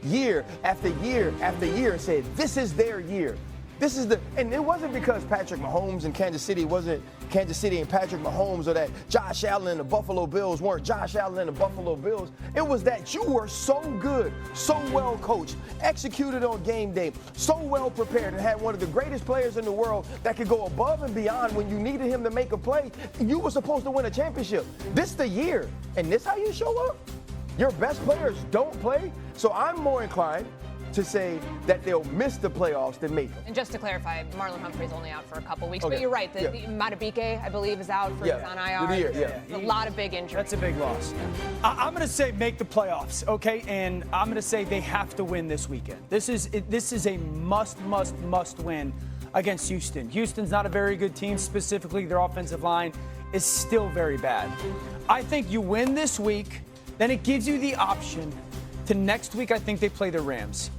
year after year after year and said, this is their year. And it wasn't because Patrick Mahomes in Kansas City wasn't Kansas City and Patrick Mahomes, or that Josh Allen and the Buffalo Bills weren't Josh Allen and the Buffalo Bills. It was that you were so good, so well coached, executed on game day, so well prepared, and had one of the greatest players in the world that could go above and beyond when you needed him to make a play. You were supposed to win a championship. This the year, and this how you show up? Your best players don't play? So I'm more inclined to say that they'll miss the playoffs than make them. And just to clarify, Marlon Humphrey's only out for a couple weeks, but you're right. The Matabike, I believe, is out for on IR. A lot of big injuries. That's a big loss. I'm going to say make the playoffs, okay? And I'm going to say they have to win this weekend. This is a must win against Houston. Houston's not a very good team. Specifically, their offensive line is still very bad. I think you win this week, then it gives you the option to next week. I think they play the Rams.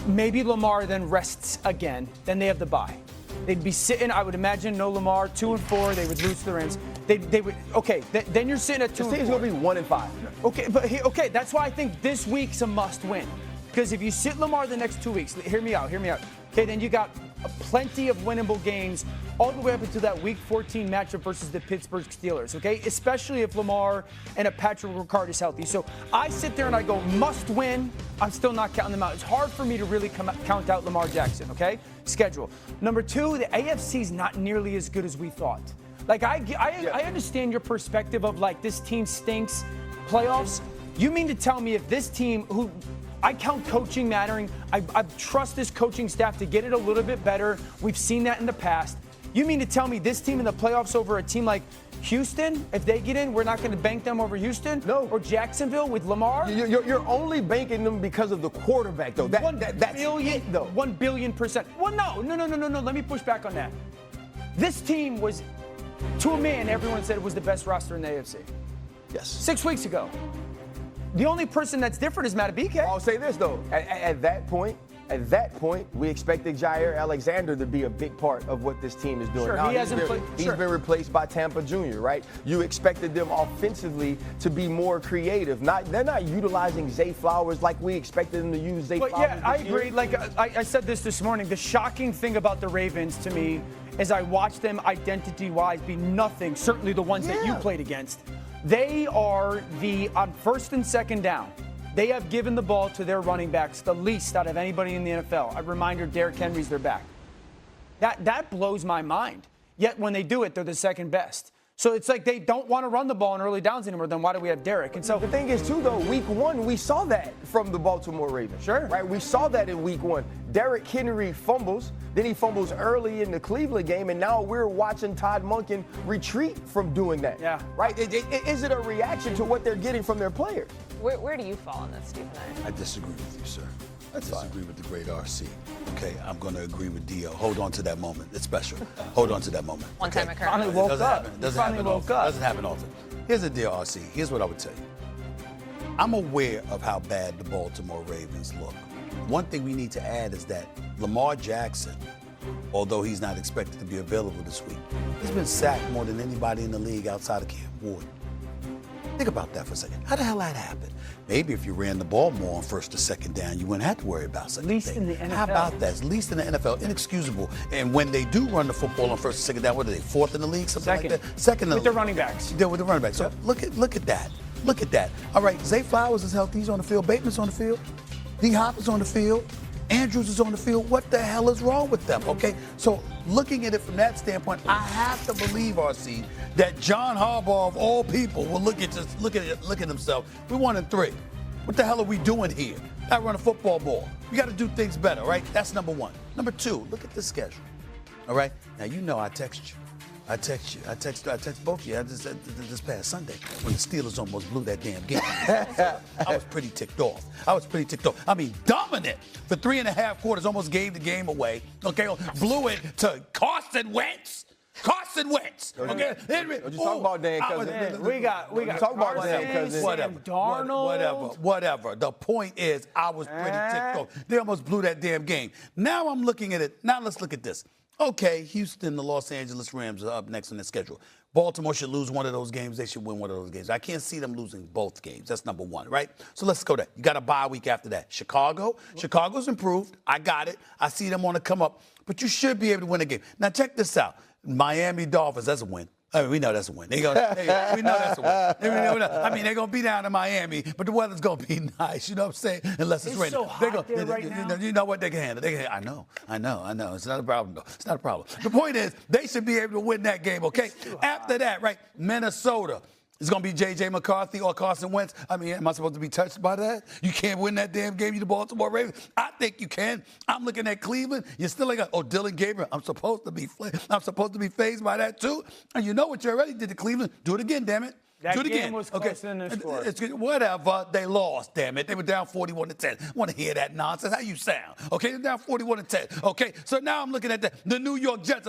Maybe Lamar then rests again. Then they have the bye. They'd be sitting, I would imagine, no Lamar, 2-4. They would lose to the Rams. They would. Okay, then you're sitting at 2-4. This team's gonna be 1-5. Okay, that's why I think this week's a must-win. Because if you sit Lamar the next 2 weeks, hear me out. Okay, then you got plenty of winnable games all the way up into that Week 14 matchup versus the Pittsburgh Steelers, okay? Especially if Lamar and a Patrick Ricard is healthy. So I sit there and I go, must win. I'm still not counting them out. It's hard for me to really count out Lamar Jackson, okay? Schedule. Number two, the AFC's not nearly as good as we thought. Like, I understand your perspective of, like, this team stinks, playoffs. You mean to tell me if this team, who I count coaching mattering, I trust this coaching staff to get it a little bit better. We've seen that in the past. You mean to tell me this team in the playoffs over a team like Houston, if they get in, we're not going to bank them over Houston? No. Or Jacksonville with Lamar? You're only banking them because of the quarterback, though. That's it, though. 1 billion%. Well, no. Let me push back on that. This team was, to a man, everyone said it was the best roster in the AFC. Yes. 6 weeks ago. The only person that's different is Matabike. I'll say this, though. At that point, we expected Jair Alexander to be a big part of what this team is doing. Sure, now, he hasn't played. He's been replaced by Tampa Jr., right? You expected them offensively to be more creative. They're not utilizing Zay Flowers like we expected them to use Zay Flowers. Yeah, I agree. Like I said this morning, the shocking thing about the Ravens to me is I watched them identity-wise be nothing, certainly the ones that you played against. They are on first and second down. They have given the ball to their running backs the least out of anybody in the NFL. A reminder, Derrick Henry's their back. That blows my mind. Yet when they do it, they're the second best. So it's like they don't want to run the ball in early downs anymore. Then why do we have Derrick? And so the thing is, too, though, Week 1, we saw that from the Baltimore Ravens. Sure. Right? We saw that in Week 1. Derrick Henry fumbles. Then he fumbles early in the Cleveland game, and now we're watching Todd Monken retreat from doing that. Yeah. Right? Is it a reaction to what they're getting from their players? Where do you fall on this, Stephen? I disagree with you, sir. I disagree with the great RC. Okay, I'm going to agree with Dio. Hold on to that moment. It's special. Hold on to that moment. One time occurrence. Finally woke up. It doesn't happen often. Doesn't happen often. Here's the deal, RC. Here's what I would tell you. I'm aware of how bad the Baltimore Ravens look. One thing we need to add is that Lamar Jackson, although he's not expected to be available this week, he's been sacked more than anybody in the league outside of Cam Ward. Think about that for a second. How the hell that happened? Maybe if you ran the ball more on first or second down, you wouldn't have to worry about such a thing. Least in the NFL. How about that? It's least in the NFL. Inexcusable. And when they do run the football on first or second down, what are they, fourth in the league? Something Second. like that? Second in the With league. the running backs. Yeah, with the running backs. So look at that. Look at that. All right, Zay Flowers is healthy. He's on the field. Bateman's on the field. D. Hop is on the field. Andrews is on the field. What the hell is wrong with them? Okay, so looking at it from that standpoint, I have to believe, RC, that John Harbaugh of all people will look at himself. We're 1-3. What the hell are we doing here? Not run a football ball. We got to do things better, right? That's number one. Number two, look at the schedule. All right. Now you know I text you. I text both of you this past Sunday when the Steelers almost blew that damn game. I was pretty ticked off. I mean, dominant for 3.5 quarters, almost gave the game away. Okay, blew it to Carson Wentz. Okay, Don't you talk about Dan Cousins. We got talk about Carson, Dan Cousins. Sam Darnold. Whatever. The point is, I was pretty ticked off. They almost blew that damn game. Now I'm looking at it. Now let's look at this. Okay, Houston, the Los Angeles Rams are up next on the schedule. Baltimore should lose one of those games. They should win one of those games. I can't see them losing both games. That's number one, right? So let's go there. You got a bye week after that. Chicago's improved. I got it. I see them on the come up. But you should be able to win a game. Now, check this out. Miami Dolphins, that's a win. I mean, we know that's a win. We know that's a win. I mean, they're going to be down in Miami, but the weather's going to be nice. You know what I'm saying? Unless it's raining. So hot there right now. You know what? They can handle. I know. It's not a problem, though. It's not a problem. The point is, they should be able to win that game, okay? After that, right, Minnesota. It's going to be J.J. McCarthy or Carson Wentz. I mean, am I supposed to be touched by that? You can't win that damn game, you the Baltimore Ravens. I think you can. I'm looking at Cleveland. You still ain't got, Dylan Gabriel. I'm supposed to be fazed by that, too. And you know what you already did to Cleveland. Do it again, damn it. That Do it again. game was closer than the score. Whatever. They lost, damn it. They were down 41-10. Want to hear that nonsense? How you sound? Okay, they're down 41-10. Okay, so now I'm looking at the New York Jets.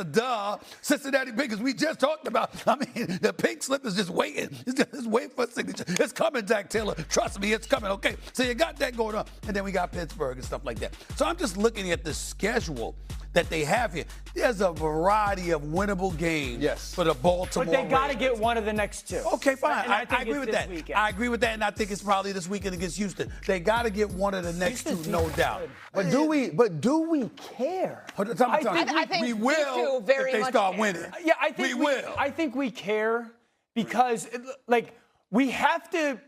Cincinnati Bengals. We just talked about. I mean, the pink slip is just waiting. It's just waiting for a signature. It's coming, Zach Taylor. Trust me, it's coming. Okay, so you got that going on, and then we got Pittsburgh and stuff like that. So I'm just looking at the schedule that they have here. There's a variety of winnable games for the Baltimore But they got to Ravens. get one of the next two. Okay, fine. And I agree with that. Weekend. I agree with that, and I think it's probably this weekend against Houston. They got to get one of the next two, no doubt. But do we care? I think we will two very if they much start care. winning. Yeah, I think we will. I think we care because, we have to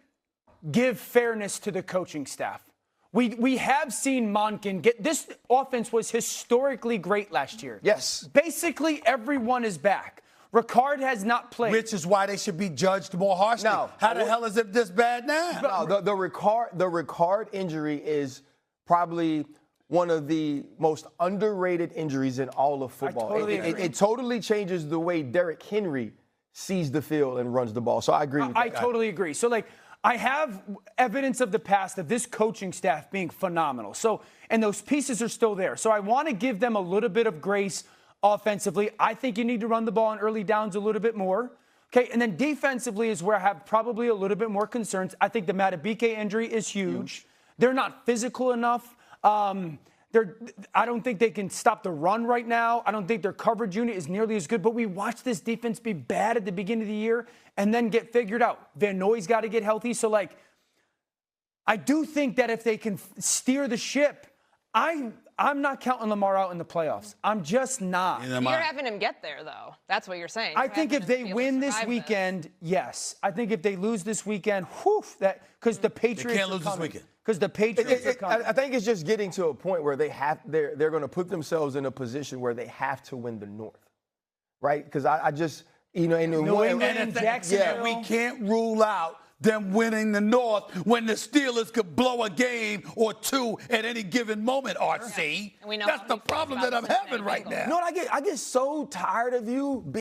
give fairness to the coaching staff. We have seen Monken get this offense was historically great last year. Yes. Basically, everyone is back. Ricard has not played. Which is why they should be judged more harshly. No. How the hell is it this bad now? No, the Ricard injury is probably one of the most underrated injuries in all of football. I totally agree. It totally changes the way Derrick Henry sees the field and runs the ball. So I agree with that. I totally agree. So, I have evidence of the past of this coaching staff being phenomenal. So, and those pieces are still there. So I want to give them a little bit of grace offensively. I think you need to run the ball on early downs a little bit more. Okay, and then defensively is where I have probably a little bit more concerns. I think the Matabike injury is huge. They're not physical enough. I don't think they can stop the run right now. I don't think their coverage unit is nearly as good. But we watched this defense be bad at the beginning of the year and then get figured out. Van Noy's got to get healthy. So, I do think that if they can steer the ship, I'm not counting Lamar out in the playoffs. I'm just not. You're having him get there, though. That's what you're saying. I think if they win this weekend, yes. I think if they lose this weekend, because the Patriots They can't lose this weekend. Because the Patriots are coming. I think it's just getting to a point where they're going to put themselves in a position where they have to win the North, right? Because I just, New England and Jacksonville. We can't rule out them winning the North when the Steelers could blow a game or two at any given moment, RC. And we know That's the problem that I'm having right now. I get so tired of you